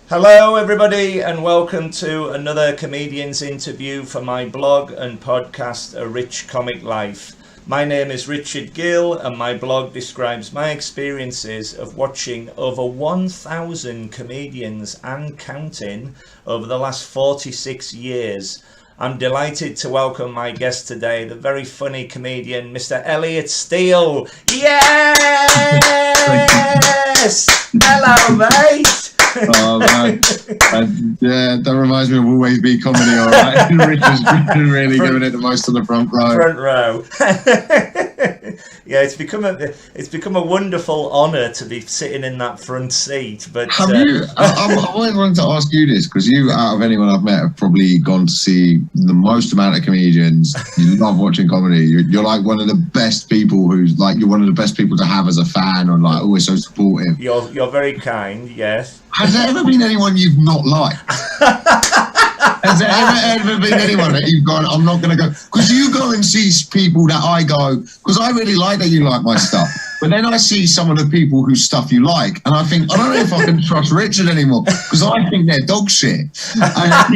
Hello everybody and welcome to another comedian's interview for my blog and podcast A Rich Comic Life. My name is Richard Gill and my blog describes my experiences of watching over 1,000 comedians and counting over the last 46 years. I'm delighted to welcome my guest today, the very funny comedian, Mr. Elliot Steele. Yes! Hello, mate! Oh man, that reminds me of Always Be Comedy, all right? Richard's really giving it the most on the front row. Front row. Yeah, it's become a wonderful honour to be sitting in that front seat. But have you? I always wanted to ask you this because you, out of anyone I've met, have probably gone to see the most amount of comedians. You love watching comedy. You're like one of the best people who's like you're one of the best people to have as a fan, and like always so supportive. You're very kind. Yes. Has there ever been anyone you've not liked? Has there ever been anyone that you've gone, I'm not going to go? Because you go and see people that I go, because I really like that you like my stuff. But then I see some of the people whose stuff you like, and I think, I don't know if I can trust Richard anymore, because I think they're dog shit. And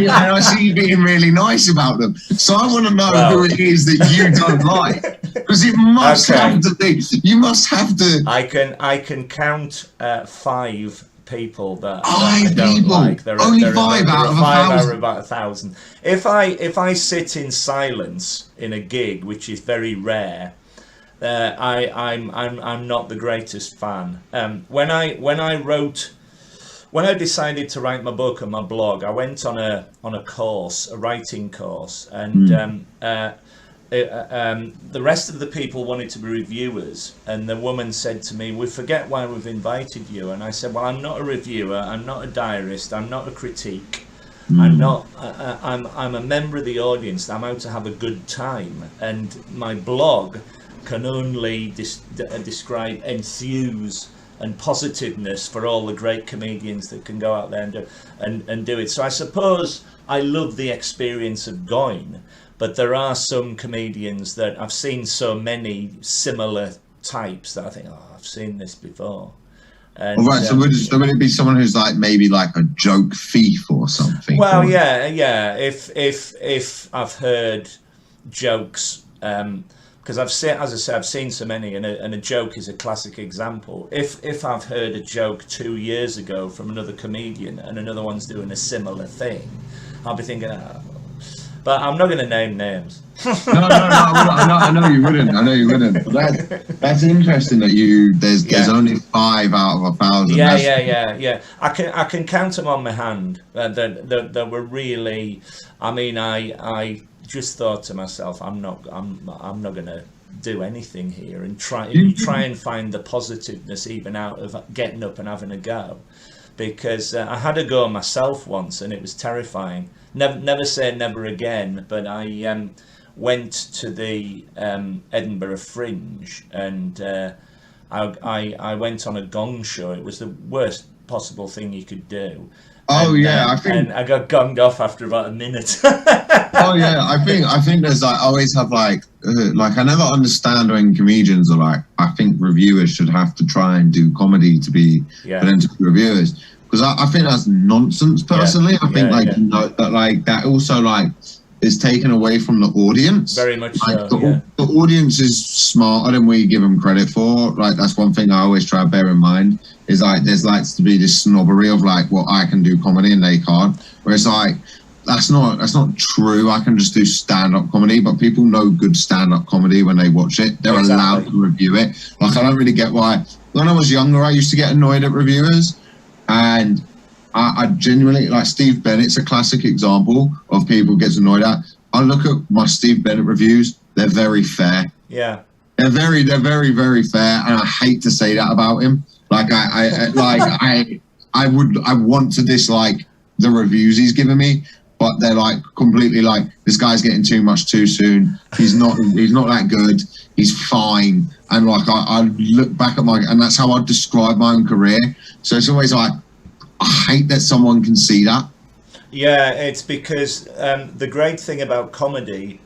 I see you being really nice about them. So I want to know who it is that you don't like. Because it must have to be, you must have to. I can count 5 people that I don't like. Only 5 out of 1,000. About 1,000. If I sit in silence in a gig, which is very rare, I'm not the greatest fan. When I decided to write my book and my blog, I went on a course, a writing course, and the rest of the people wanted to be reviewers, and the woman said to me, "We forget why we've invited you." And I said, "Well, I'm not a reviewer, I'm not a diarist, I'm not a critique, I'm a member of the audience. I'm out to have a good time, and my blog can only describe enthuse and positiveness for all the great comedians that can go out there and do it. So I suppose I love the experience of going." But there are some comedians that I've seen so many similar types that I think, oh, I've seen this before. And, all right, so would it be someone who's like maybe like a joke thief or something? Well, yeah. If I've heard jokes, because I've seen so many, and a joke is a classic example. If I've heard a joke 2 years ago from another comedian and another one's doing a similar thing, I'll be thinking, but I'm not going to name names. No, I know you wouldn't. But that's interesting that there's only 5 out of 1,000. Yeah. I can count them on my hand. That were really. I mean, I just thought to myself, I'm not going to do anything here and try and find the positiveness even out of getting up and having a go, because I had a go myself once and it was terrifying. Never say never again, but I went to the Edinburgh Fringe, and I went on a gong show. It was the worst possible thing you could do. Oh, and I got gonged off after about a minute. Oh yeah, I think there's like I always have like I never understand when comedians are like, I think reviewers should have to try and do comedy to be for them to be reviewers. Because I think that's nonsense personally. I think you know, that like that also like is taken away from the audience. Very much like, so. The audience is smarter than we give them credit for. Like that's one thing I always try to bear in mind is like there's likes to be this snobbery of like, well, I can do comedy and they can't. Whereas like that's not true. I can just do stand-up comedy, but people know good stand-up comedy when they watch it. They're allowed to review it. Like I don't really get why. When I was younger, I used to get annoyed at reviewers. And I genuinely, like Steve Bennett's a classic example of people gets annoyed at. I look at my Steve Bennett reviews; they're very fair. Yeah, they're very, very fair, and I hate to say that about him. Like I want to dislike the reviews he's given me, but they're like completely like this guy's getting too much too soon. He's not that good. He's fine. And like I look back at and that's how I describe my own career. So it's always like, I hate that someone can see that. Yeah, it's because the great thing about comedy,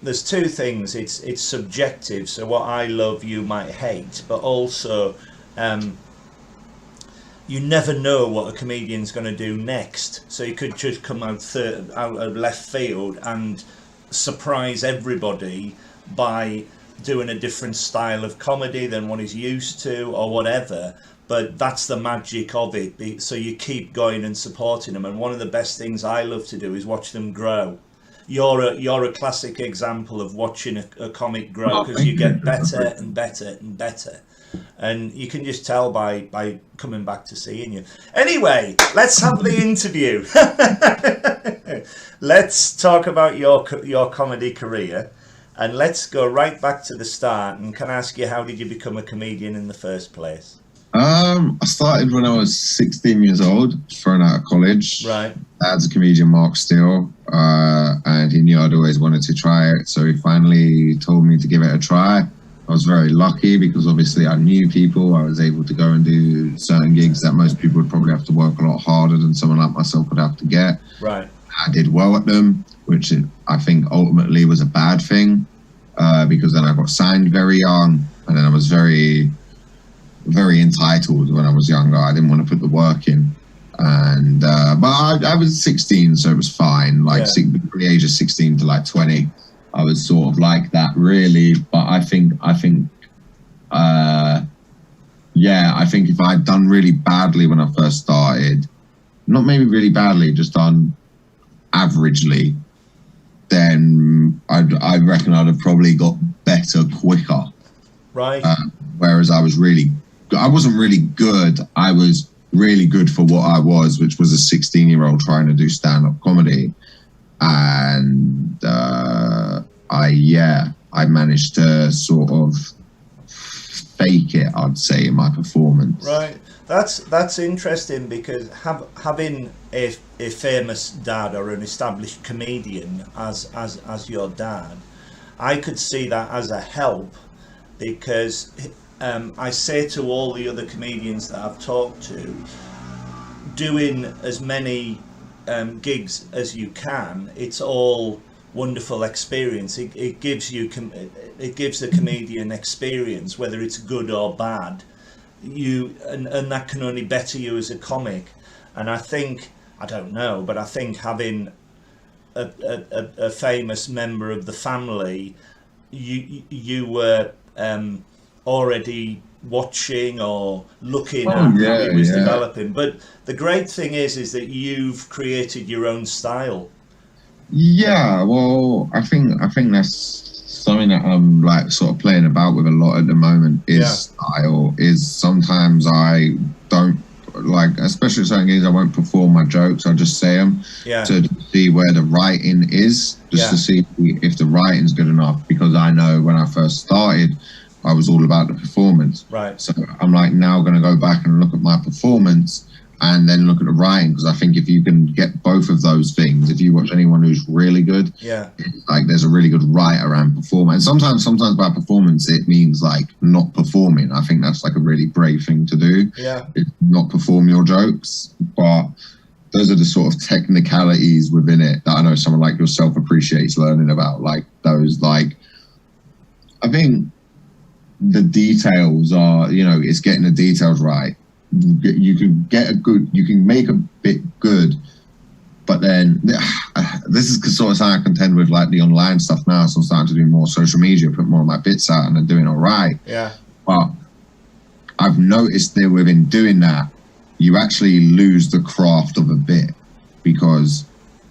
there's 2 things. It's subjective. So what I love, you might hate, but also you never know what a comedian's going to do next. So you could just come out of left field and surprise everybody by doing a different style of comedy than what he's used to or whatever. But that's the magic of it. So you keep going and supporting them. And one of the best things I love to do is watch them grow. You're a classic example of watching a comic grow, because you get better and better and better. And you can just tell by coming back to seeing you. Anyway, let's have the interview. Let's talk about your comedy career, and let's go right back to the start. And can I ask you, how did you become a comedian in the first place? I started when I was 16 years old, thrown out of college. Right. Dad's a comedian, Mark Steele, and he knew I'd always wanted to try it. So he finally told me to give it a try. I was very lucky because obviously I knew people. I was able to go and do certain gigs that most people would probably have to work a lot harder than someone like myself would have to get. Right. I did well at them, which I think ultimately was a bad thing, because then I got signed very young, and then I was very, very entitled when I was younger. I didn't want to put the work in. And but I was 16, so it was fine. Like from the age of 16 to like 20. I was sort of like that, really. But I think if I'd done really badly when I first started, not maybe really badly, just done averagely, then I reckon I'd have probably got better quicker. Right. Whereas I wasn't really good. I was really good for what I was, which was a 16-year-old trying to do stand-up comedy. And I managed to sort of fake it, I'd say, in my performance. Right. That's interesting, because having a famous dad or an established comedian as your dad, I could see that as a help, because I say to all the other comedians that I've talked to, doing as many gigs as you can, it's all wonderful experience. It gives the comedian experience, whether it's good or bad. And that can only better you as a comic. And I think having a famous member of the family, you were already watching or looking at how it was developing. But the great thing is that you've created your own style. Yeah, well, I think that's something that I'm like sort of playing about with a lot at the moment, is style. Is sometimes I don't, like, especially certain gigs, I won't perform my jokes. I just say them to see where the writing is, just to see if the writing's good enough, because I know when I first started, I was all about the performance. Right. So I'm like now going to go back and look at my performance and then look at the writing, because I think if you can get both of those things, if you watch anyone who's really good, like there's a really good writer and performer. And sometimes by performance it means like not performing. I think that's like a really brave thing to do. Yeah. Not perform your jokes, but those are the sort of technicalities within it that I know someone like yourself appreciates learning about. Like those, like, I think the details are, it's getting the details right. You can make a bit good, but then this is sort of something I contend with, like the online stuff now. So I'm starting to do more social media, put more of my bits out, and they're doing all right. Yeah. But I've noticed that within doing that, you actually lose the craft of a bit, because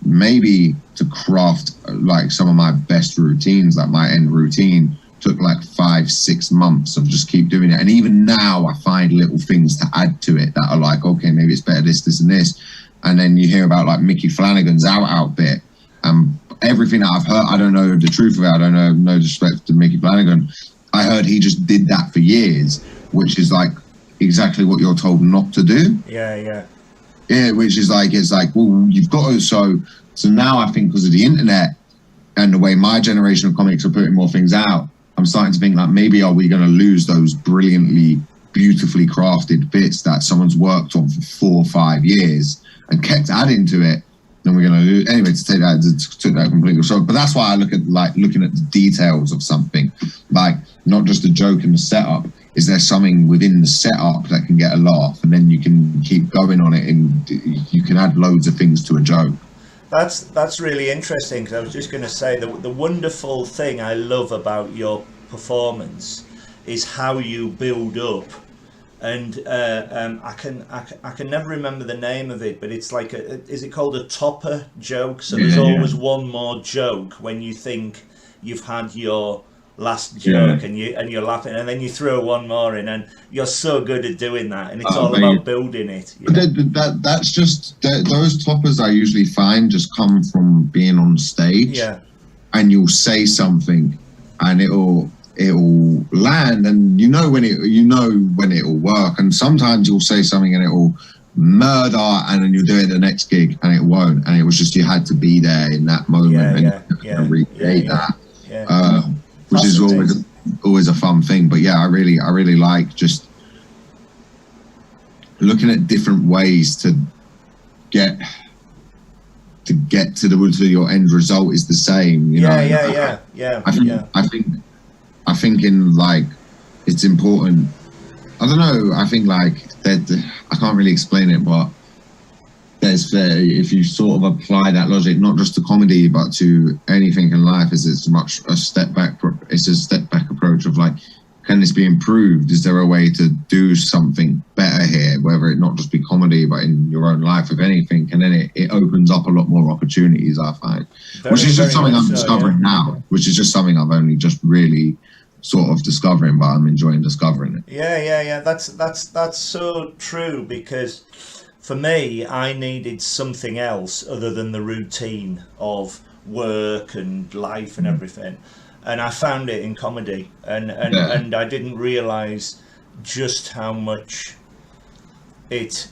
maybe to craft like some of my best routines, like my end routine, took like 5-6 months of just keep doing it. And even now I find little things to add to it that are like, okay, maybe it's better this and this. And then you hear about like Mickey Flanagan's out bit, and everything that I've heard, I don't know the truth of it. I don't know, no disrespect to Mickey Flanagan. I heard he just did that for years, which is like exactly what you're told not to do. Yeah, which is like, it's like, well, you've got to, so now I think because of the internet and the way my generation of comics are putting more things out, I'm starting to think like, maybe are we going to lose those brilliantly, beautifully crafted bits that someone's worked on for 4 or 5 years and kept adding to it? Then we're going to lose. Anyway, to take that completely short. But that's why I look at like looking at the details of something, like not just the joke and the setup. is there something within the setup that can get a laugh, and then you can keep going on it, and you can add loads of things to a joke. That's really interesting, because I was just going to say the wonderful thing I love about your performance is how you build up, and I can never remember the name of it, but it's like is it called a topper joke? So there's always one more joke when you think you've had your last joke, and you're laughing, and then you throw one more in, and you're so good at doing that, and it's all about building it. That's just those toppers I usually find just come from being on stage, and you'll say something and it'll land, and you know when it'll work, and sometimes you'll say something and it'll murder, and then you'll do it the next gig and it won't, and it was just you had to be there in that moment and recreate that. Which is always a fun thing. But yeah, I really like just looking at different ways to get to your end result is the same. I think in like it's important. I don't know. I think like that. I can't really explain it, but if you sort of apply that logic not just to comedy but to anything in life, it's a step back approach of like, can this be improved? Is there a way to do something better here, whether it not just be comedy but in your own life, if anything? And then it opens up a lot more opportunities, I find, which is just something I'm discovering now, which is just something I've only just really sort of discovering, but I'm enjoying discovering it. That's so true, because for me, I needed something else other than the routine of work and life and everything, and I found it in comedy, and I didn't realise just how much it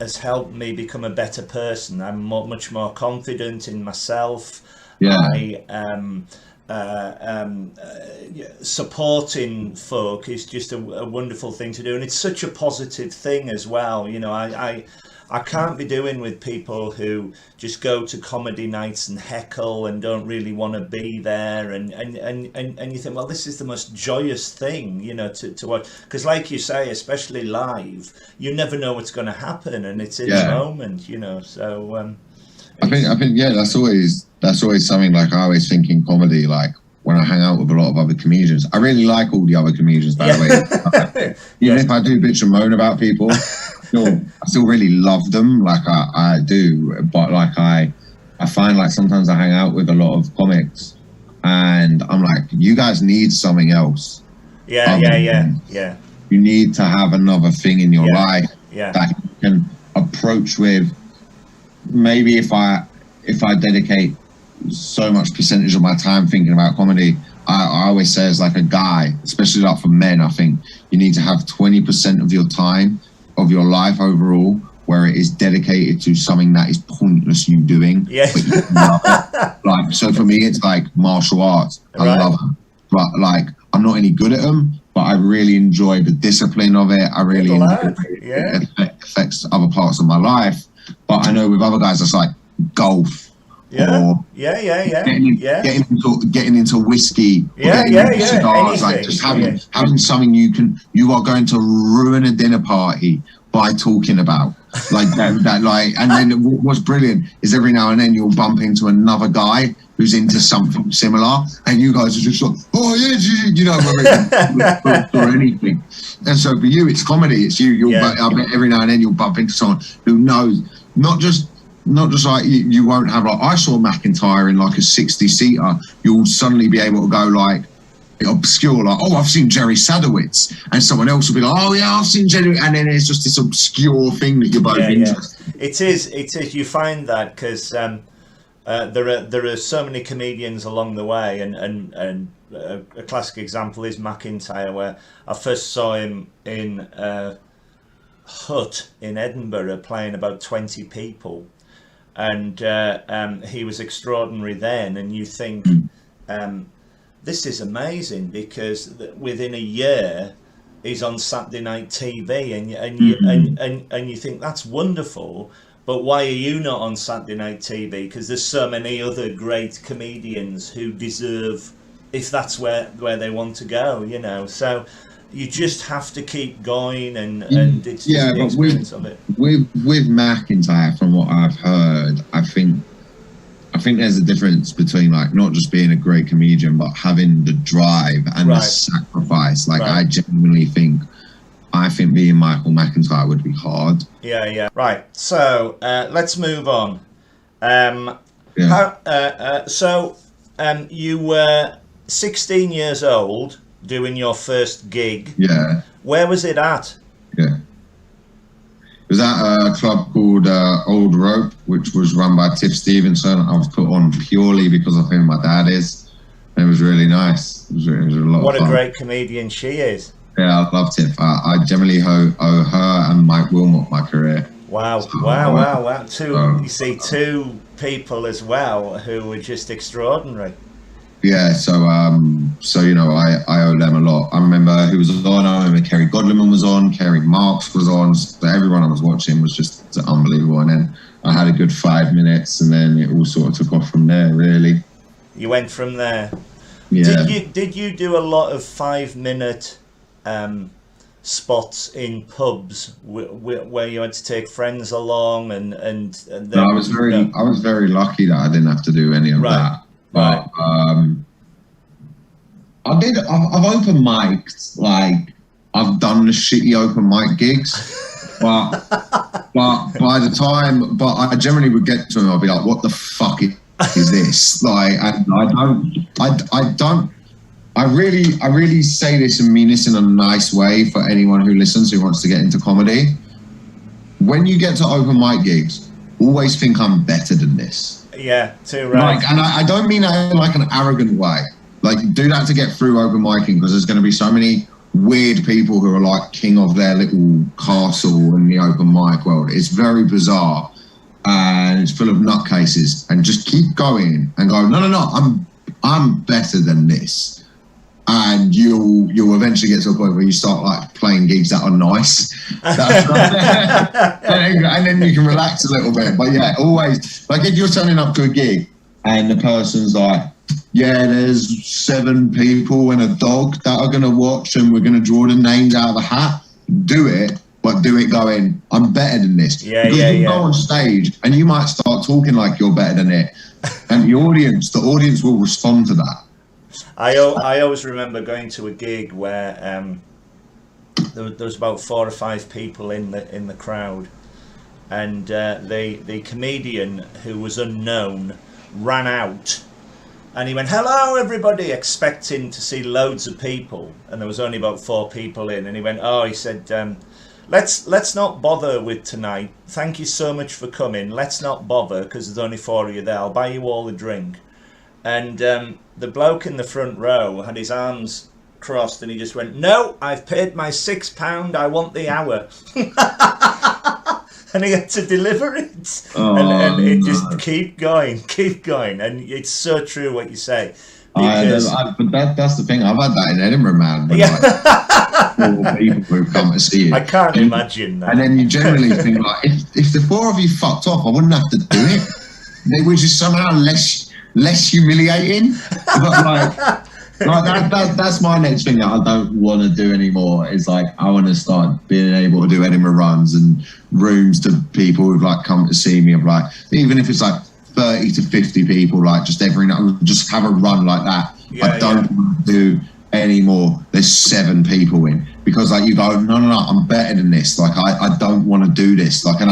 has helped me become a better person. I'm much more confident in myself. Supporting folk is just a wonderful thing to do, and it's such a positive thing as well. I can't be doing with people who just go to comedy nights and heckle and don't really want to be there, and you think, well, this is the most joyous thing, to watch, because like you say, especially live, you never know what's going to happen, and it's in the moment, so I think that's always something. Like I always think in comedy, like when I hang out with a lot of other comedians, I really like all the other comedians, by the way. Even if I do bitch and moan about people, I still really love them, like I do. But like I find like sometimes I hang out with a lot of comics and I'm like, you guys need something else. You need to have another thing in your life that you can approach with. Maybe if I dedicate so much percentage of my time thinking about comedy, I always say, as like a guy, especially like for men, I think you need to have 20% of your time of your life overall where it is dedicated to something that is pointless you doing. But you love it. Like, so for me, it's like martial arts. I love them, but like I'm not any good at them. But I really enjoy the discipline of it. I really enjoy it. It affects other parts of my life. But I know with other guys, it's like golf. Or getting into whiskey, cigars, like just having something you are going to ruin a dinner party by talking about, like that like. And then what's brilliant is every now and then you'll bump into another guy who's into something similar, and you guys are just like, oh yeah, or anything. And so for you, it's comedy. It's you. I bet every now and then you'll bump into someone who knows not just like you won't have, like I saw McIntyre in like a 60-seater. You'll suddenly be able to go like obscure, like, oh, I've seen Jerry Sadowitz, and someone else will be like, oh yeah, I've seen Jerry, and then it's just this obscure thing that you're both interested in. It is. You find that because there are so many comedians along the way, and a classic example is McIntyre, where I first saw him in a hut in Edinburgh playing about 20 people. And he was extraordinary then, and you think, this is amazing, because within a year he's on Saturday night TV, and you think that's wonderful, but why are you not on Saturday night TV? Because there's so many other great comedians who deserve, if that's where they want to go, So you just have to keep going, and it's just yeah, the but experience of it. With McIntyre, from what I've heard, I think there's a difference between like not just being a great comedian, but having the drive and the sacrifice. Like I genuinely think being Michael McIntyre would be hard. Yeah. Right. So let's move on. You were 16 years old doing your first gig. Yeah. Where was it at? Yeah. It was at a club called Old Rope, which was run by Tiff Stevenson. I was put on purely because of who my dad is. It was really nice. It was a lot of fun. What a great comedian she is. Yeah, I love Tiff. I generally owe her and Mike Wilmot my career. Wow. So, Wow. Two people as well who were just extraordinary. Yeah, so you know, I owe them a lot. I remember who was on. I remember Kerry Godliman was on, Kerry Marks was on. So everyone I was watching was just unbelievable. And then I had a good 5 minutes, and then it all sort of took off from there. Really. You went from there. Yeah. Did you do a lot of 5-minute spots in pubs where you had to take friends along and no, I was very lucky that I didn't have to do any of that. But I've open mic'd, like I've done the shitty open mic gigs, but by the time, I generally would get to them, I'll be like, what the fuck is this? Like, and I really say this and mean this in a nice way for anyone who listens, who wants to get into comedy. When you get to open mic gigs, always think I'm better than this. Yeah, too right. Like, and I don't mean that in like an arrogant way. Like, do that to get through open micing, because there's going to be so many weird people who are like king of their little castle in the open mic world. It's very bizarre, and it's full of nutcases. And just keep going and go, no, I'm better than this. And you'll eventually get to a point where you start like playing gigs that are nice, and then you can relax a little bit. But yeah, always, like if you're turning up to a gig and the person's like, yeah, there's 7 people and a dog that are gonna watch, and we're gonna draw the names out of a hat. Do it, but do it going, I'm better than this. Because you go on stage and you might start talking like you're better than it, and the audience will respond to that. I always remember going to a gig where there was about 4 or 5 people in the crowd, and the comedian, who was unknown, ran out, and he went, "Hello, everybody," expecting to see loads of people, and there was only about 4 people in, and he went, "Oh," he said, let's not bother with tonight. Thank you so much for coming. Let's not bother, because there's only 4 of you there. I'll buy you all a drink." And the bloke in the front row had his arms crossed, and he just went, "No, I've paid my £6. I want the hour." And he had to deliver it. And it just keep going. And it's so true what you say. But that's the thing. I've had that in Edinburgh, man. When like 4 people who've come to see you. I can't imagine that. And then you generally think, like, if the 4 of you fucked off, I wouldn't have to do it. They were just somehow less humiliating. But that's my next thing that I don't want to do anymore. Is like, I want to start being able to do Edinburgh runs and rooms to people who've like come to see me. Of like, even if it's like 30 to 50 people, like just every night, just have a run like that. I don't want to do anymore. There's 7 people in, because like you go, no, I'm better than this. Like I don't want to do this. Like, and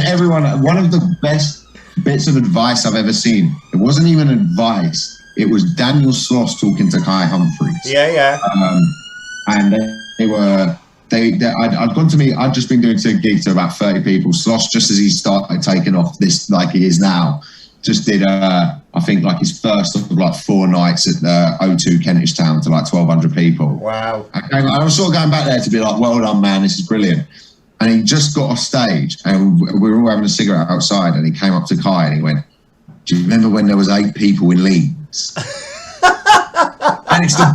everyone, one of the best bits of advice I've ever seen. It wasn't even advice. It was Daniel Sloss talking to Kai Humphries. Yeah. And I'd just been doing 2 gigs to about 30 people. Sloss, just as he started taking off this, like he is now, just did, I think like his first of like 4 nights at the O2 Kentish Town to like 1,200 people. Wow. I was sort of going back there to be like, well done, man, this is brilliant. And he just got off stage, and we were all having a cigarette outside, and he came up to Kai and he went, "Do you remember when there was 8 people in Leeds?" And it's the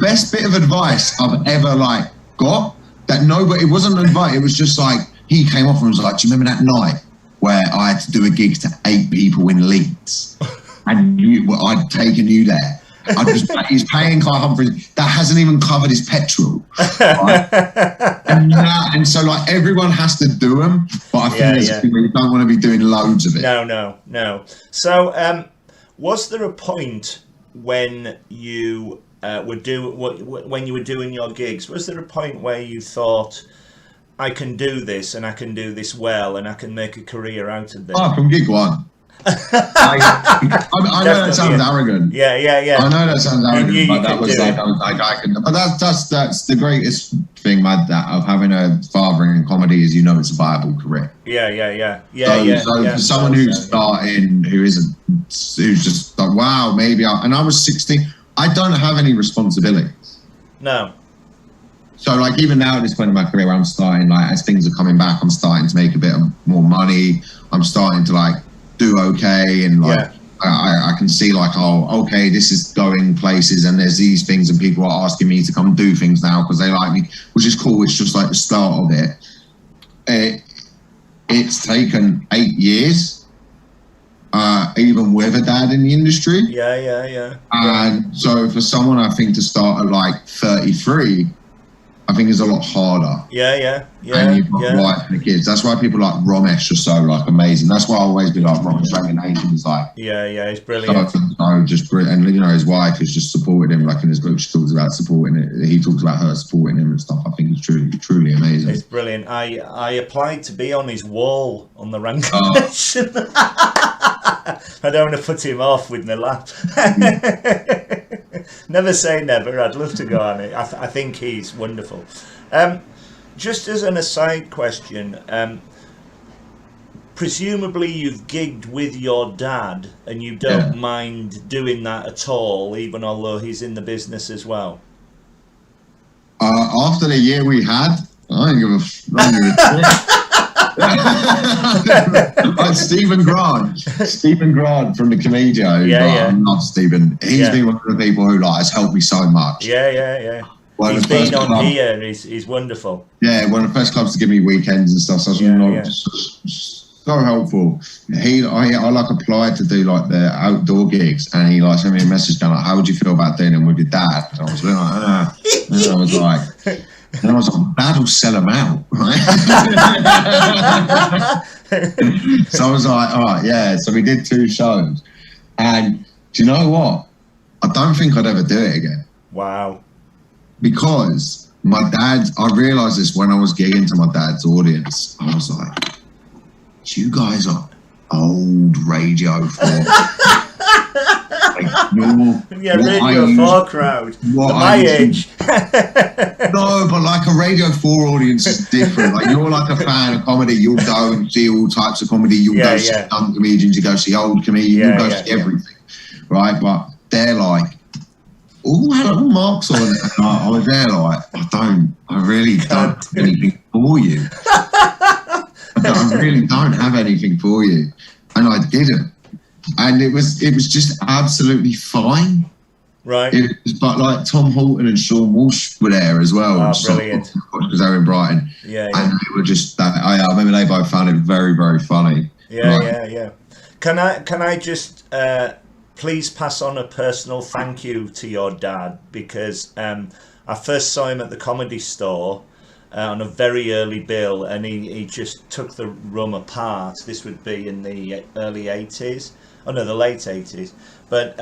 best bit of advice I've ever like got. That nobody, it wasn't advice. It was just like, he came off and was like, "Do you remember that night where I had to do a gig to 8 people in Leeds, and I'd taken you there, He's paying Kai Humphries. That hasn't even covered his petrol. Right? and so like everyone has to do them, but I think there's a thing where you don't want to be doing loads of it. No. So was there a point when you when you were doing your gigs, was there a point where you thought, I can do this and I can do this well and I can make a career out of this? Oh, from gig one. I know that sounds arrogant. Yeah. I know that sounds arrogant, but that was like, I can. But that's the greatest thing, of having a father in comedy is it's a viable career. Yeah. So for someone who's starting, who's just like, wow, maybe and I was 16. I don't have any responsibilities. No. So like even now at this point in my career, I'm starting as things are coming back, I'm starting to make a bit more money. I'm starting to do okay, and I can see oh, okay, this is going places, and there's these things, and people are asking me to come do things now because they like me, which is cool. It's just the start of it. It's taken 8 years, even with a dad in the industry. Yeah. And so for someone, I think, to start at 33, I think is a lot harder. Yeah. And you've got wife and the kids. That's why people like Romesh are so amazing. That's why I always be like Romesh Nation is yeah, he's brilliant. So just brilliant. And his wife has just supported him. In his book, she talks about supporting it. He talks about her supporting him and stuff. I think it's truly amazing. It's brilliant. I applied to be on his wall on the Rank Nation. I don't want to put him off with my laugh. Never say never. I'd love to go on it. I think he's wonderful. Just as an aside question, presumably you've gigged with your dad and you don't mind doing that at all, even although he's in the business as well? After the year we had, I don't give a shit. Like Stephen Grant from the Comedio. I love Stephen. He's been one of the people who has helped me so much. Yeah. He's been on here. He's wonderful. Yeah, one of the first clubs to give me weekends and stuff. So so helpful. I applied to do the outdoor gigs, and he sent me a message going how would you feel about doing them with your dad? And I was like, and I was like, Dad will sell them out, right? So I was like, all right, yeah. So we did 2 shows, and do you know what? I don't think I'd ever do it again. Wow. Because my dad, I realised this when I was gigging to my dad's audience. I was like, you guys are old Radio 4. Radio 4 crowd. My age. No, but a Radio 4 audience is different. You're a fan of comedy. You'll go and see all types of comedy. You'll go see young comedians. You go see old comedians. You'll go see everything, right? But they're oh, hello, Mark's on it. And I was there I really don't have anything for you. I really don't have anything for you. And I didn't. And it was just absolutely fine. Right. But Tom Horton and Sean Walsh were there as well. Oh, brilliant. Because they were in Brighton. Yeah. And they were just, I remember they both found it very, very funny. Yeah. Can I just please pass on a personal thank you to your dad, because I first saw him at the Comedy Store on a very early bill, and he just took the room apart. This would be in the early 80s. Oh no, the late 80s. But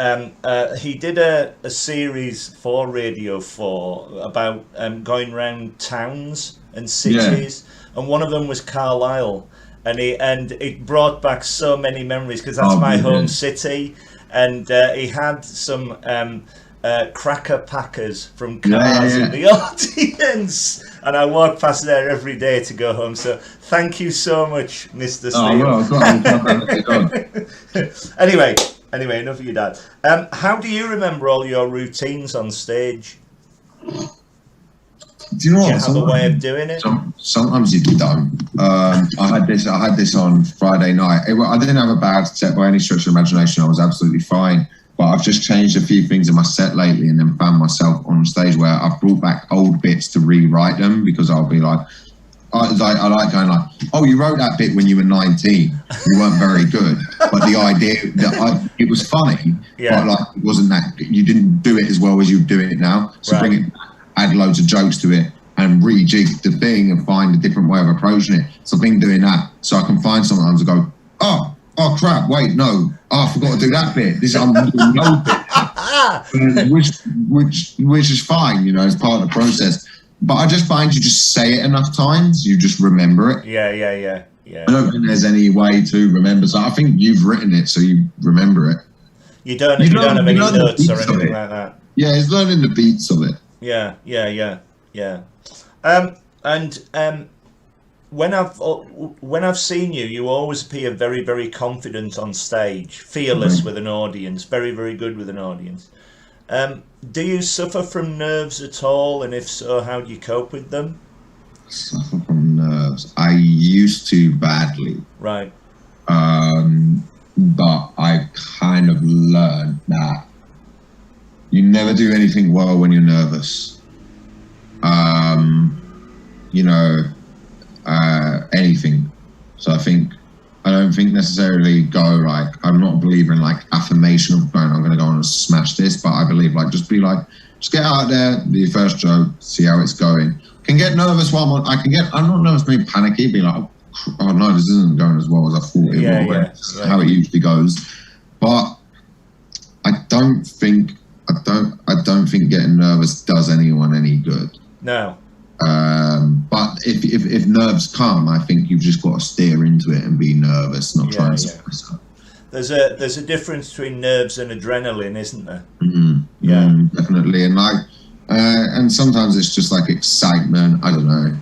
he did a series for Radio 4 about going around towns and cities, and one of them was Carlisle, and it brought back so many memories, because that's my home city. And he had some cracker packers from cars in the audience, and I walk past there every day to go home. So thank you so much, Mr. Steve. Anyway, enough of your dad. How do you remember all your routines on stage? Do you know what? Do you have a way of doing it? Sometimes you don't. I had this on Friday night. I didn't have a bad set by any stretch of imagination. I was absolutely fine. But I've just changed a few things in my set lately, and then found myself on stage where I've brought back old bits to rewrite them, because I'll be like, I like going like, oh, you wrote that bit when you were 19. You weren't very good, but the idea that it was funny, but like it wasn't that you didn't do it as well as you do it now. So bring it, add loads of jokes to it, and rejig the thing and find a different way of approaching it. So I've been doing that, so I can find sometimes and go, oh crap, wait, no, I forgot to do that bit. This I'm doing no bit, which is fine, you know, it's part of the process. But I just find you just say it enough times, you just remember it. Yeah. I don't think there's any way to remember. So I think you've written it, so you remember it. You don't have any notes or anything like that. Yeah, it's learning the beats of it. Yeah. When I've seen you, you always appear very, very confident on stage, fearless with an audience, very, very good with an audience. Do you suffer from nerves at all? And if so, how do you cope with them? Suffer from nerves. I used to badly. Right. But I kind of learned that you never do anything well when you're nervous. You know, anything. So I don't think necessarily go like, I'm not a believer in like affirmation of going, I'm going to go on and smash this, but I believe like, just get out there, do your first joke, see how it's going. Can get nervous while I'm not nervous, maybe panicky, be like, oh no, this isn't going as well as I thought it would. How it usually goes. But I don't think getting nervous does anyone any good. No. But if nerves come, I think you've just got to steer into it and be nervous, not try and suppress it. There's a difference between nerves and adrenaline, isn't there? Mm-hmm. Yeah, definitely. And and sometimes it's just like excitement. I don't know.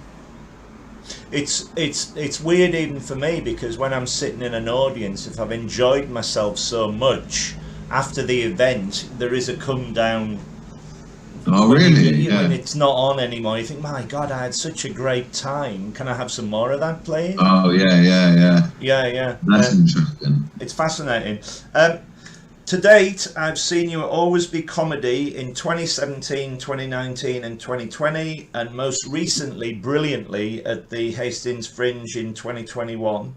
It's weird even for me, because when I'm sitting in an audience, if I've enjoyed myself so much, after the event there is a come down. Oh really? When it's not on anymore, you think, my God, I had such a great time. Can I have some more of that playing? Oh yeah. That's interesting. It's fascinating. To date, I've seen you at Always Be Comedy in 2017, 2019 and 2020, and most recently, brilliantly, at the Hastings Fringe in 2021.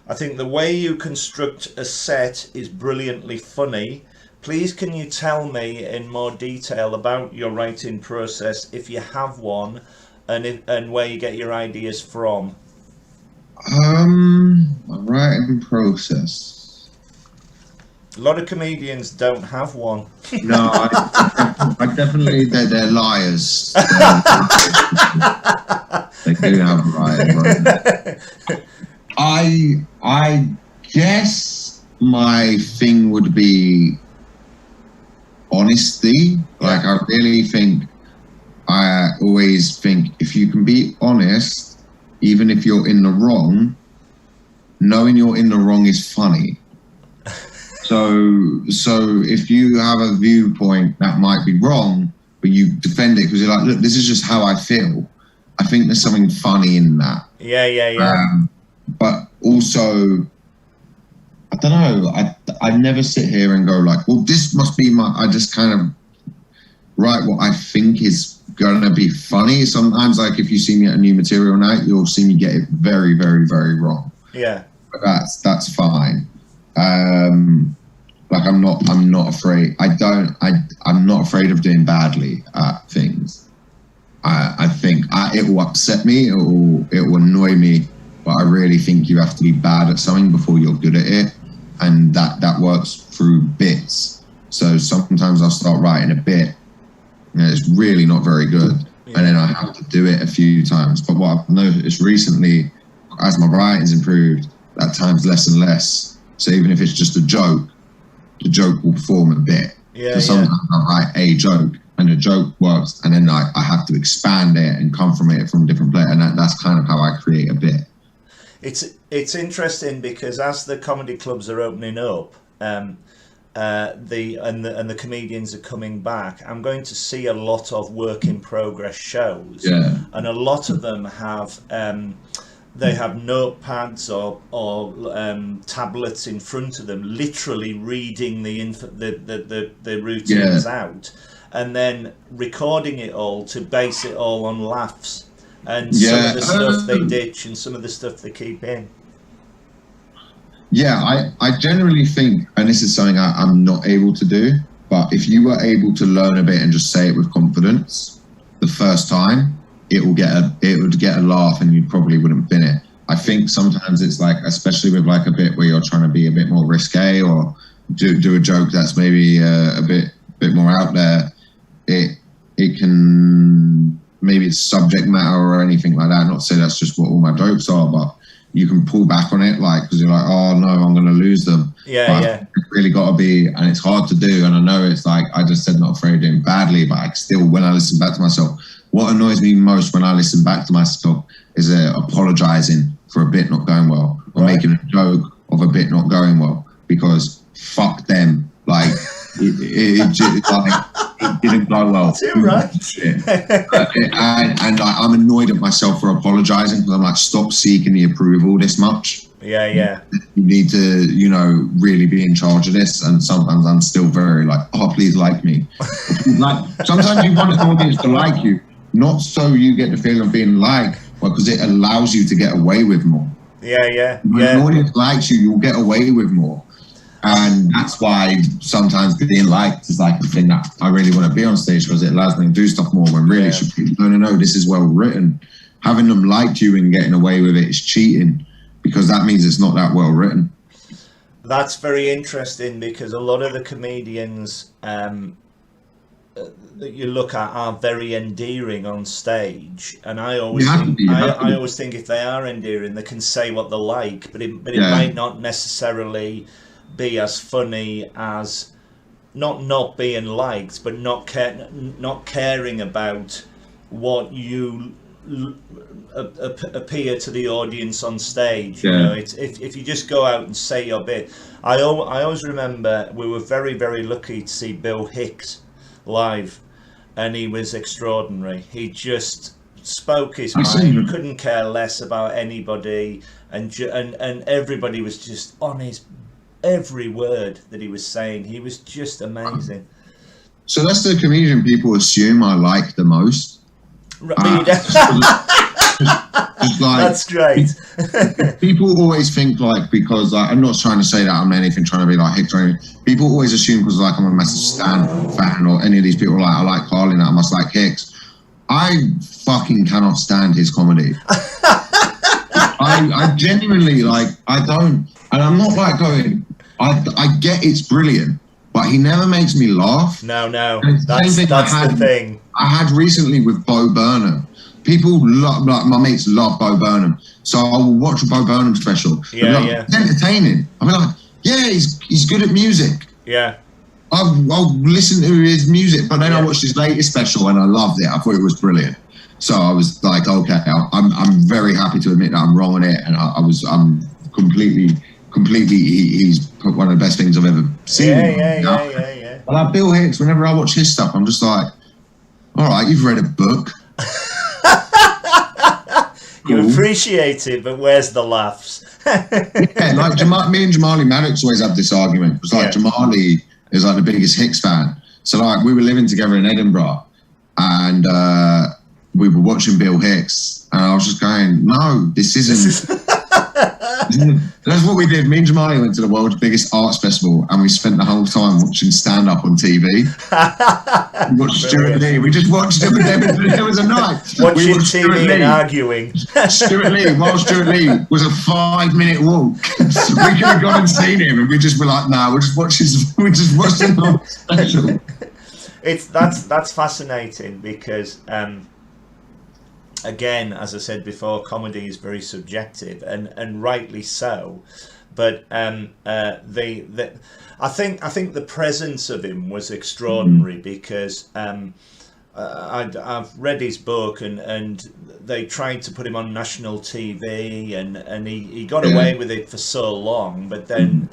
I think the way you construct a set is brilliantly funny. Please can you tell me in more detail about your writing process, if you have one, and where you get your ideas from? My writing process. A lot of comedians don't have one. No, I definitely, they're liars. They do have a writing. I guess my thing would be honesty. Like I always think if you can be honest, even if you're in the wrong, knowing you're in the wrong is funny. So if you have a viewpoint that might be wrong, but you defend it because you're like, look, this is just how I feel. I think there's something funny in that. Yeah. But also, I don't know. I never sit here and go like, well, this must be I just kind of write what I think is going to be funny. Sometimes, like if you see me at a new material night, you'll see me get it very, very, very wrong. Yeah. But that's fine. Like I'm not afraid. I'm not afraid of doing badly at things. I think it will upset me. It will annoy me. But I really think you have to be bad at something before you're good at it, and that works through bits. So sometimes I'll start writing a bit, and it's really not very good, and then I have to do it a few times. But what I've noticed recently, as my writing's improved, that time's less and less. So even if it's just a joke, the joke will form a bit. So sometimes I write a joke, and the joke works, and then I have to expand it and come from it from a different place, and that's kind of how I create a bit. It's interesting because as the comedy clubs are opening up, the comedians are coming back, I'm going to see a lot of work in progress shows, and a lot of them have they have notepads or tablets in front of them, literally reading the routines out, and then recording it all to base it all on laughs. and some of the stuff they ditch and some of the stuff they keep in. Yeah, I generally think, and this is something I'm not able to do, but if you were able to learn a bit and just say it with confidence the first time, it would get a laugh and you probably wouldn't bin it. I think sometimes it's like, especially with like a bit where you're trying to be a bit more risque or do a joke that's maybe a bit more out there, it can, maybe it's subject matter or anything like that. Not to say that's just what all my jokes are, but you can pull back on it, like, because you're like, oh no, I'm going to lose them. Yeah. It's really got to be, and it's hard to do. And I know it's like, I just said not afraid of doing badly, but I still, when I listen back to myself, what annoys me most when I listen back to myself is apologizing for a bit not going well, or making a joke of a bit not going well, because fuck them. Like, it didn't go well. Too right. And I'm annoyed at myself for apologizing, because I'm like, stop seeking the approval this much. Yeah. You need to, really be in charge of this. And sometimes I'm still very like, oh, please like me. Like, sometimes you want an audience to like you, not so you get the feeling of being liked, but because it allows you to get away with more. Yeah. When an audience likes you, you'll get away with more. And that's why sometimes being liked is like a thing that I really want to be on stage, because it allows me to do stuff more, when really should be, no, this is well written. Having them like you and getting away with it is cheating, because that means it's not that well written. That's very interesting, because a lot of the comedians that you look at are very endearing on stage, and I always think if they are endearing, they can say what they like, but it might not necessarily be as funny as not being liked, but not caring about what you appear to the audience on stage. It's if you just go out and say your bit. I always remember we were very, very lucky to see Bill Hicks live, and he was extraordinary. He just spoke his mind, couldn't care less about anybody, and everybody was just on his every word that he was saying. He was just amazing. So that's the comedian people assume I like the most. That's great. People always think like, because I'm not trying to say that I'm anything trying to be like Hicks or anything. People always assume because like I'm a massive Stan fan, or any of these people like I like Carlin, that I must like Hicks. I fucking cannot stand his comedy. I genuinely like, I don't, and I'm not like going, I get it's brilliant, but he never makes me laugh. No, that's the thing. I had recently with Bo Burnham. People love, like my mates love Bo Burnham, so I will watch a Bo Burnham special. It's entertaining. I mean, like, yeah, he's good at music. Yeah. I'll listen to his music, but then I watched his latest special and I loved it. I thought it was brilliant. So I was like, okay, I'm very happy to admit that I'm wrong on it, and I'm completely. He's one of the best things I've ever seen. Yeah. But like Bill Hicks, whenever I watch his stuff, I'm just like, all right, you've read a book. You appreciate it, but where's the laughs? Yeah, like me and Jamali Maddox always have this argument. It was like Jamali is like the biggest Hicks fan. So like we were living together in Edinburgh, and we were watching Bill Hicks, and I was just going, no, this isn't. That's what we did. Me and Jamali went to the world's biggest arts festival, and we spent the whole time watching stand-up on TV. We watched Stuart Lee. We just watched him. There was a night. Watching TV and arguing. Stuart Lee, while Stuart Lee was a 5-minute walk. So we could have gone and seen him, and we just were like, nah, we just watched the whole special. That's fascinating, because again, as I said before, comedy is very subjective, and rightly so. But I think the presence of him was extraordinary, because I've read his book, and they tried to put him on national TV, and he got away with it for so long, but then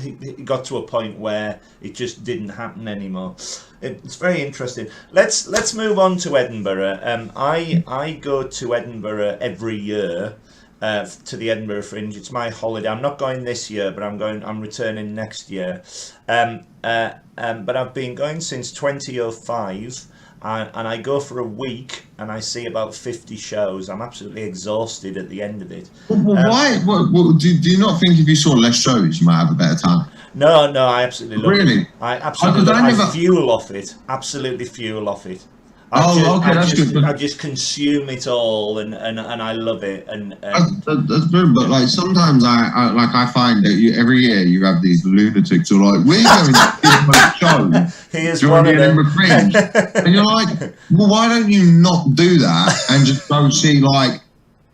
he got to a point where it just didn't happen anymore. It's very interesting. Let's move on to Edinburgh. I go to Edinburgh every year, to the Edinburgh Fringe. It's my holiday. I'm not going this year, but I'm returning next year. But I've been going since 2005. and I go for a week and I see about 50 shows. I'm absolutely exhausted at the end of it. Why? Do you not think if you saw less shows, you might have a better time? No, I absolutely love Really? it. I absolutely I fuel off it. Absolutely fuel off it. I just consume it all, and I love it. And that's good, but like sometimes I find that every year you have these lunatics who are like, we're going to this show. Here's one of them. Fringe. And you're like, well, why don't you not do that and just go see like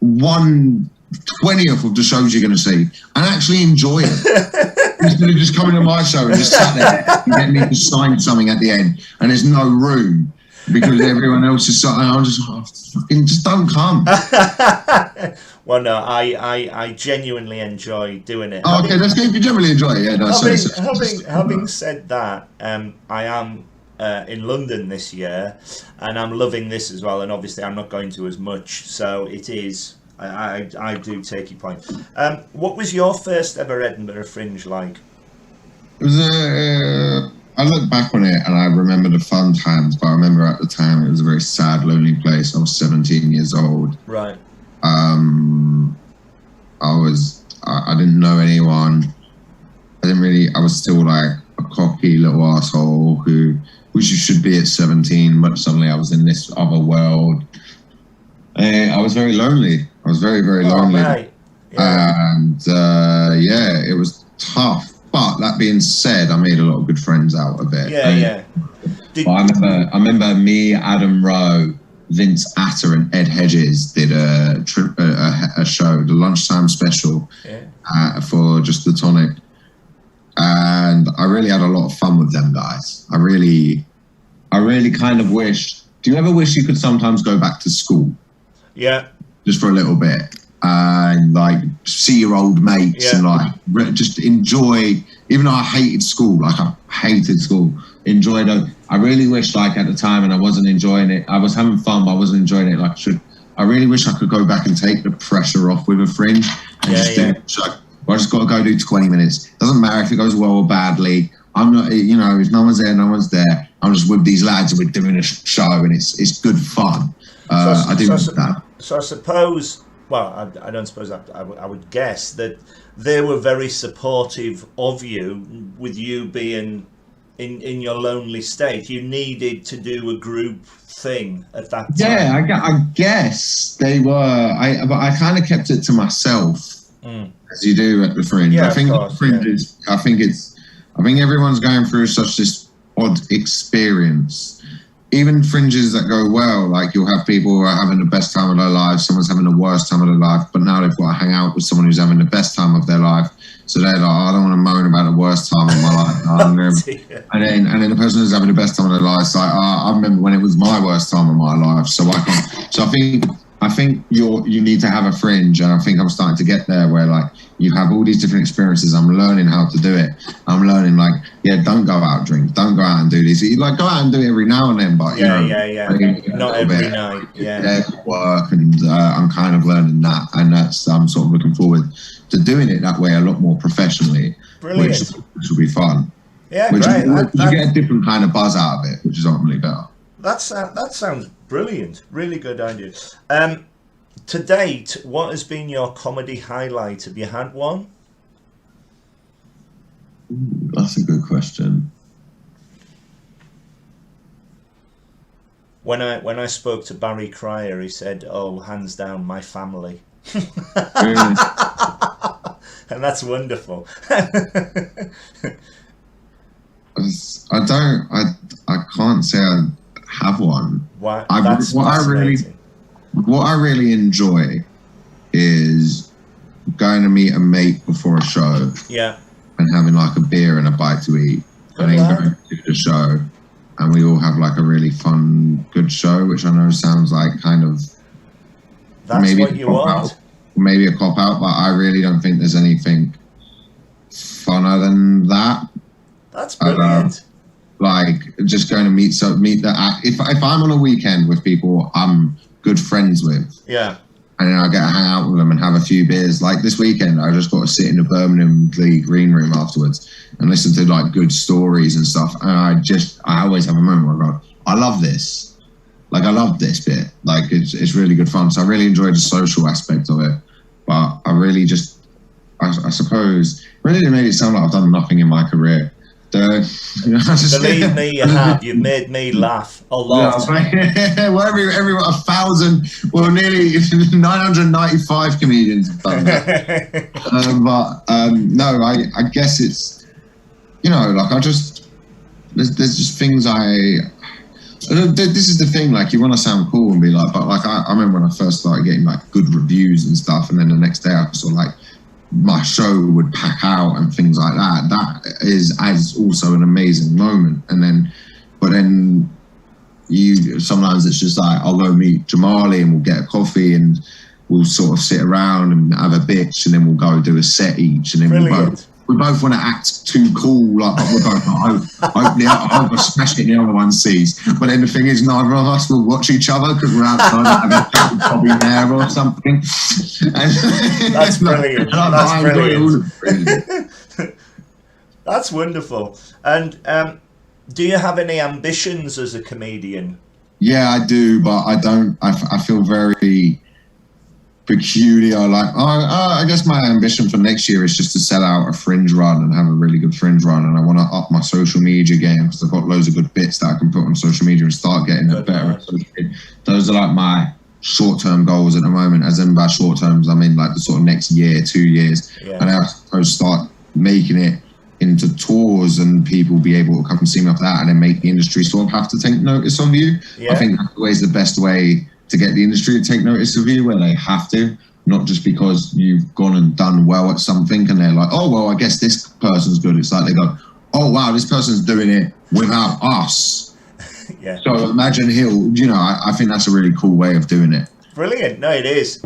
1/20th of the shows you're going to see and actually enjoy it? Instead of just coming to my show and just sat there and getting me to sign something at the end, and there's no room. Because everyone else is something, I'm just fucking just don't come. Well, no, I genuinely enjoy doing it. Oh, okay, that's good. You generally enjoy it, yeah. No, having said that, I am in London this year, and I'm loving this as well. And obviously, I'm not going to as much, so it is. I do take your point. What was your first ever Edinburgh Fringe like? It was I look back on it and I remember the fun times, but I remember at the time it was a very sad, lonely place. I was 17 years old. Right. I didn't know anyone. I was still like a cocky little asshole which you should be at 17, but suddenly I was in this other world. I was very lonely. I was very, very lonely. Right. Yeah. And it was tough. But that being said, I made a lot of good friends out of it. Yeah. I remember me, Adam Rowe, Vince Atter, and Ed Hedges did a show, the lunchtime special, for Just the Tonic, and I really had a lot of fun with them guys. I really kind of wish. Do you ever wish you could sometimes go back to school? Yeah. Just for a little bit. And like see your old mates and like just enjoy, even though I hated school, enjoyed it. I really wish like at the time, and I wasn't enjoying it, I was having fun but I wasn't enjoying it like I should. I really wish I could go back and take the pressure off with a Fringe and I just got to go do 20 minutes. Doesn't matter if it goes well or badly. I'm not, if no one's there, no one's there. I'm just with these lads and we're doing a show and it's good fun. I do that. So I suppose, well, I don't suppose I would guess that they were very supportive of you, with you being in your lonely state. You needed to do a group thing at that time. Yeah, I guess they were. But I kind of kept it to myself, as you do at the Fringe. Yeah, I think of course, the Fringe is. I think everyone's going through such this odd experience. Even Fringes that go well, like you'll have people who are having the best time of their lives, someone's having the worst time of their life, but now they've got to hang out with someone who's having the best time of their life. So they're like, I don't want to moan about the worst time of my life. and then the person who's having the best time of their life is like, I remember when it was my worst time of my life, so I can't. So I think you need to have a Fringe, and I think I'm starting to get there where like you have all these different experiences. I'm learning how to do it. I'm learning like, don't go out and drink, don't go out and do this. You like go out and do it every now and then, but not every night. Yeah, work, and I'm kind of learning that, and I'm sort of looking forward to doing it that way a lot more professionally. Brilliant. Which will be fun. Yeah, great. You get a different kind of buzz out of it, which is ultimately better. That sounds brilliant. Really good idea. To date, what has been your comedy highlight? Have you had one? That's a good question. When I spoke to Barry Cryer, he said, "Oh, hands down, my family." Really? And that's wonderful. I can't say I have one. What I really enjoy is going to meet a mate before a show. Yeah. And having like a beer and a bite to eat. Good and then going to the show. And we all have like a really fun, good show, which I know sounds like kind of that's maybe what you want. Maybe a cop out, but I really don't think there's anything funner than that. That's brilliant. Like just going to meet the act. If I'm on a weekend with people I'm good friends with, and then I get to hang out with them and have a few beers. Like this weekend, I just got to sit in the Birmingham League green room afterwards and listen to like good stories and stuff. And I always have a moment where I go, I love this. like, I love this bit. Like, it's really good fun. So I really enjoyed the social aspect of it. But I really just, I suppose, really made it sound like I've done nothing in my career. Believe me, you have. You've made me laugh a lot. Well, every 1,000, well, nearly 995 comedians have done that. No, I guess it's, you know, like, there's just things this is the thing, like, you want to sound cool and be like, but like, I remember when I first started getting like good reviews and stuff, and then the next day I saw like my show would pack out and things like that. That is as also an amazing moment. But then sometimes it's just like, I'll go meet Jamali and we'll get a coffee and we'll sort of sit around and have a bitch, and then we'll go do a set each, and then we both want to act too cool, like, but we're both like, I hope I smash it and the other one sees. But then the thing is, neither of us will watch each other because we're outside having a probably there or something. That's brilliant. That's brilliant. That's wonderful. And do you have any ambitions as a comedian? Yeah, I do, but I don't. I feel very peculiar. Like, I guess my ambition for next year is just to sell out a fringe run and have a really good fringe run, and I want to up my social media game because I've got loads of good bits that I can put on social media and start getting it better. Those are like my short-term goals at the moment. As in by short terms, I mean like the sort of next year, 2 years, and I suppose start making it into tours and people be able to come and see me off that, and then make the industry sort of have to take notice of you. I think that's always the best way to get the industry to take notice of you, where they have to, not just because you've gone and done well at something and they're like, oh, well, I guess this person's good. It's like they go, oh, wow, this person's doing it without us. So imagine he'll, you know, I think that's a really cool way of doing it. Brilliant. No, it is.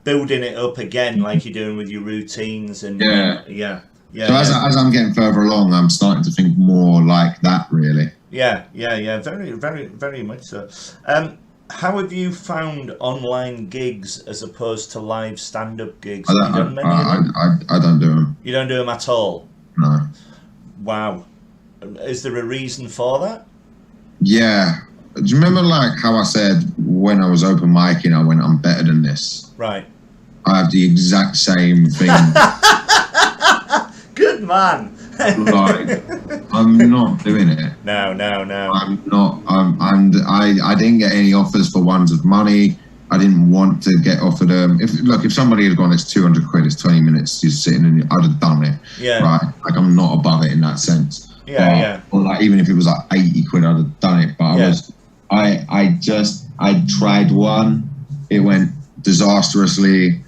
Building it up again, like you're doing with your routines. And So as I'm getting further along, I'm starting to think more like that, really. Very, very, very much so. How have you found online gigs as opposed to live stand-up gigs? I don't do them. You don't do them at all? No. Wow. Is there a reason for that? Yeah. Do you remember like how I said when I was open micing, I went, I'm better than this? Right. I have the exact same thing. Good man. Like, I'm not doing it. No. I'm not. I didn't get any offers for ones of money. I didn't want to get offered them. If somebody had gone, it's 200 quid, it's 20 minutes, you're sitting and I'd have done it. Right. Like, I'm not above it in that sense. Or like, even if it was like 80 quid, I'd have done it. But I tried one. It went disastrously.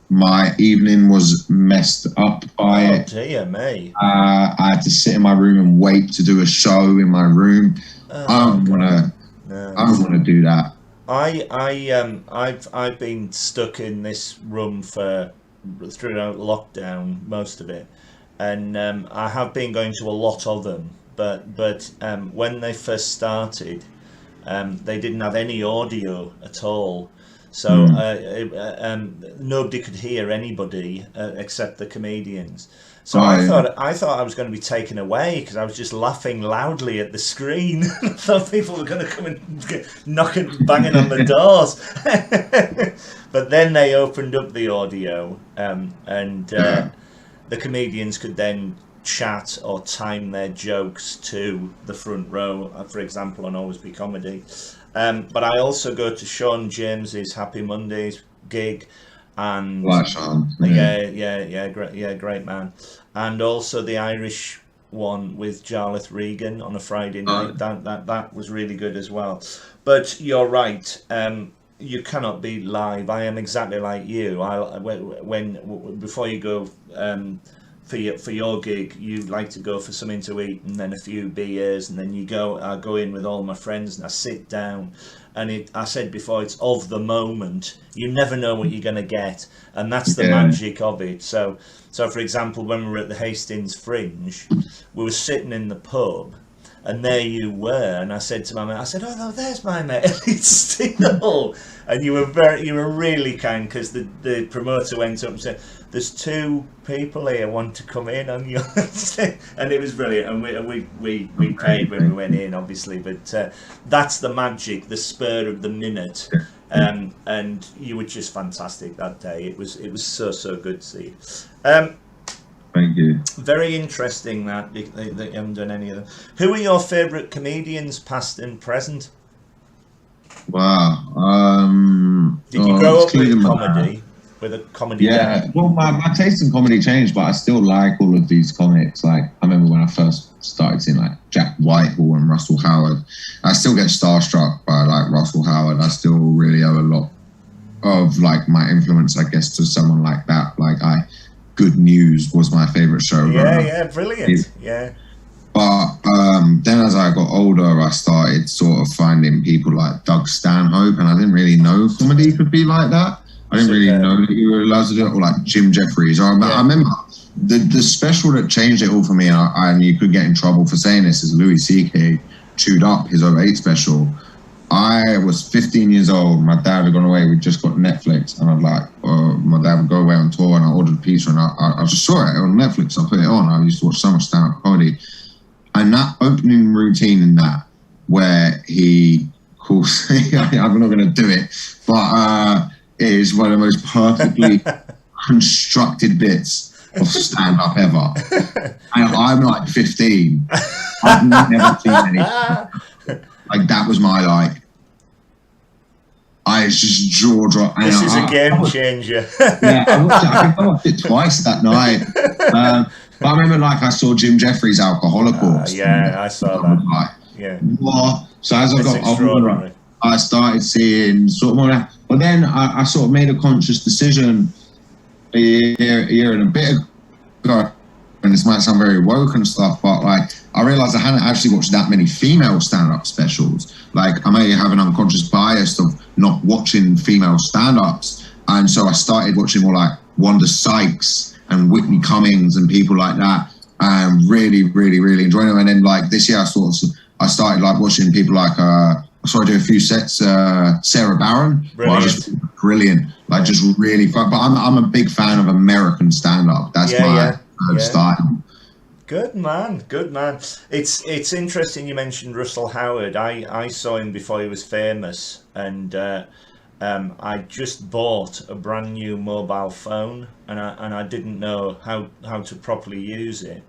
My evening was messed up by it. Oh dear me! I had to sit in my room and wait to do a show in my room. I don't want to do that. I've been stuck in this room throughout lockdown, most of it, and I have been going to a lot of them. But when they first started, they didn't have any audio at all. So nobody could hear anybody except the comedians. So I thought I was going to be taken away because I was just laughing loudly at the screen. I thought people were going to come and banging on the doors. But then they opened up the audio, and the comedians could then chat or time their jokes to the front row, for example, on Always Be Comedy. But I also go to Sean James's Happy Mondays gig, and great man, and also the Irish one with Jarlath Regan on a Friday night. That was really good as well. But you're right. You cannot be live. I am exactly like you. Before you go for your gig, you like to go for something to eat and then a few beers, and then I go in with all my friends and I sit down, and I said before, it's of the moment. You never know what you're going to get, and that's the magic of it. So for example, when we were at the Hastings Fringe, we were sitting in the pub, And there you were, and I said to my mate, I said, "Oh no, there's my mate, Elliot Steele." And you were really kind, because the promoter went up and said, "There's 2 people here want to come in on your," and it was brilliant. And we paid when we went in, obviously, but that's the magic, the spur of the minute. And you were just fantastic that day. It was so good to see you. Thank you. Very interesting that you haven't done any of them. Who are your favourite comedians, past and present? Wow. Did you grow up with comedy? With a comedy? Yeah. Band? Well, my taste in comedy changed, but I still like all of these comics. Like, I remember when I first started seeing like Jack Whitehall and Russell Howard. I still get starstruck by like Russell Howard. I still really owe a lot of like my influence, I guess, to someone like that. Like Good News was my favourite show. Yeah, brilliant. Yeah. But then as I got older, I started sort of finding people like Doug Stanhope, and I didn't really know comedy could be like that. I didn't really know that you were allowed to do it, or like Jim Jeffries. I remember the special that changed it all for me, and you could get in trouble for saying this, is Louis C.K. Chewed Up, his over 8 special. I was 15 years old. My dad had gone away. We just got Netflix, and I'd like, my dad would go away on tour, and I ordered pizza, and I just saw it on Netflix. I put it on. I used to watch so much stand-up comedy, and that opening routine in that, where he calls, I'm not going to do it, but it is one of the most perfectly constructed bits of stand-up ever. And I'm like 15. I've never seen anything. Like, that was my, like, I just jaw drop. This is a game changer. Yeah, I think I watched it twice that night. But I remember, like, I saw Jim Jeffries' Alcoholic Corpse. Yeah, I saw that. Like, yeah. What? So as I got older, I started seeing sort of more that. But then I sort of made a conscious decision a year and a bit ago, and this might sound very woke and stuff, but like I realized I hadn't actually watched that many female stand-up specials. Like, I may have an unconscious bias of not watching female stand-ups, and so I started watching more like Wanda Sykes and Whitney Cummings and people like that, and really enjoying them. And then like this year I started like watching people like I do a few sets, Sarah Barron. Brilliant. Like, just really fun. But I'm a big fan of American stand-up. That's my style. Good man. It's interesting you mentioned Russell Howard. I saw him before he was famous, and I just bought a brand new mobile phone, and I didn't know how to properly use it.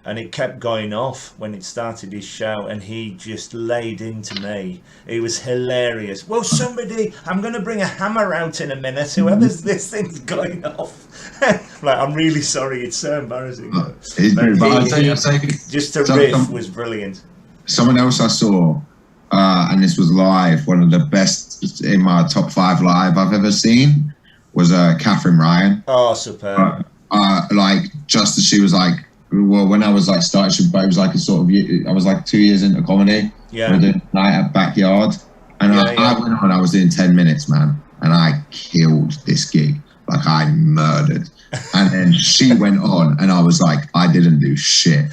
And it kept going off when it started his show, and he just laid into me. It was hilarious. Well, somebody, I'm going to bring a hammer out in a minute. Whoever's this thing's going off. Like, I'm really sorry. It's so embarrassing. Just to riff was brilliant. Someone else I saw, and this was live, one of the best in my top 5 live I've ever seen, was Catherine Ryan. Oh, superb. Like, just as she was like, well, when I was like starting, it was like a sort of, I was like 2 years into comedy. Yeah. We were doing a night at Backyard, and I went on. I was doing 10 minutes, man, and I killed this gig. Like, I murdered. And then she went on, and I was like, I didn't do shit.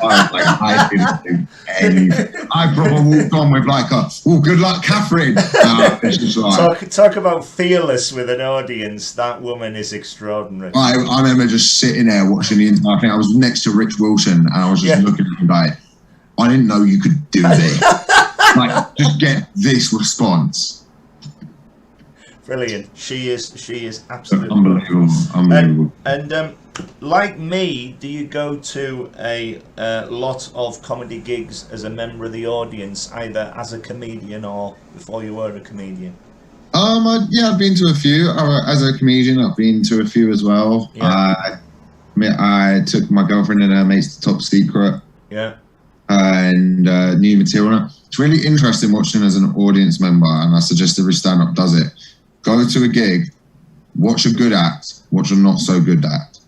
I didn't do anything. I probably walked on with like good luck, Catherine. It's just like, talk about fearless with an audience. That woman is extraordinary. I remember just sitting there watching the entire thing. I was next to Rich Wilson, and I was just looking at him like, I didn't know you could do this. Like, just get this response. Brilliant. She is absolutely unbelievable. And like me, do you go to a lot of comedy gigs as a member of the audience, either as a comedian or before you were a comedian? I've been to a few. As a comedian, I've been to a few as well. Yeah. I took my girlfriend and her mates to Top Secret. Yeah. And new material. It's really interesting watching as an audience member, and I suggest every stand-up does it. Go to a gig, watch a good act, watch a not so good act,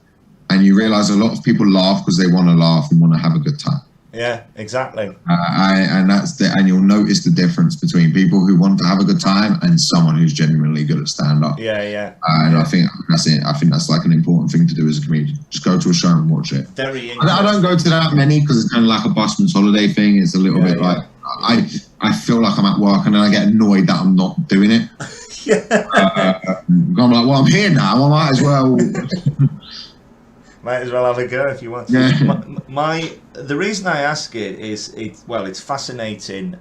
and you realise a lot of people laugh because they want to laugh and want to have a good time. Yeah, exactly. And you'll notice the difference between people who want to have a good time and someone who's genuinely good at stand up. Yeah. And I think that's it. I think that's like an important thing to do as a comedian. Just go to a show and watch it. Very interesting. I don't go to that many because it's kind of like a busman's holiday thing. It's a little bit like I feel like I'm at work and then I get annoyed that I'm not doing it. I'm like, well, I'm here now. I might as well. Might as well have a go if you want to. Yeah. The reason I ask it is it's fascinating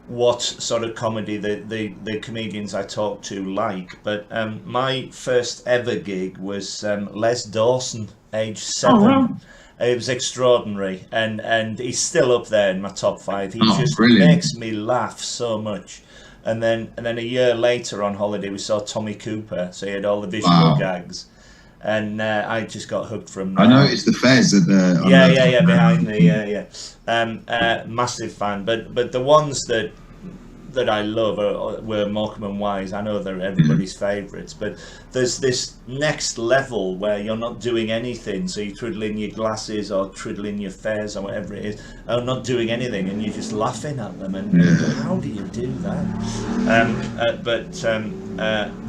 what sort of comedy the comedians I talk to like. But my first ever gig was Les Dawson, age 7. Oh, wow. It was extraordinary, and he's still up there in my top 5. He just brilliant. makes me laugh so much. And then a year later on holiday, we saw Tommy Cooper, so he had all the visual gags. And I just got hooked from there. I noticed the Fez at the behind me, massive fan. But the ones that I love were Morecambe and Wise. I know they're everybody's favourites, but there's this next level where you're not doing anything, so you're twiddling your glasses or twiddling your fez or whatever it is, or not doing anything, and you're just laughing at them. And how do you do that?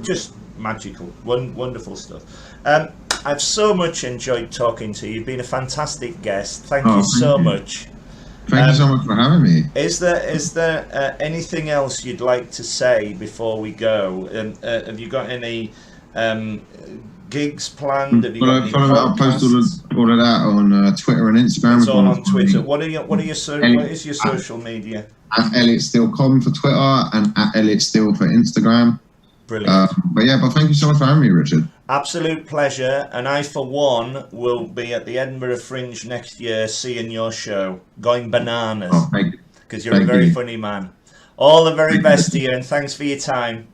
Just magical, wonderful stuff. I've so much enjoyed talking to you. You've been a fantastic guest. Thank you so much. Thank you so much for having me. Is there anything else you'd like to say before we go? Have you got any gigs planned? Have you got any I'll post all of that on Twitter and Instagram. It's all on Twitter. What is your social media? At ElliotSteele.com for Twitter and at ElliotSteele for Instagram. Brilliant. But thank you so much for having me, Richard. Absolute pleasure, and I, for one, will be at the Edinburgh Fringe next year seeing your show, going bananas, because you're a very funny man. All the very best to you, and thanks for your time.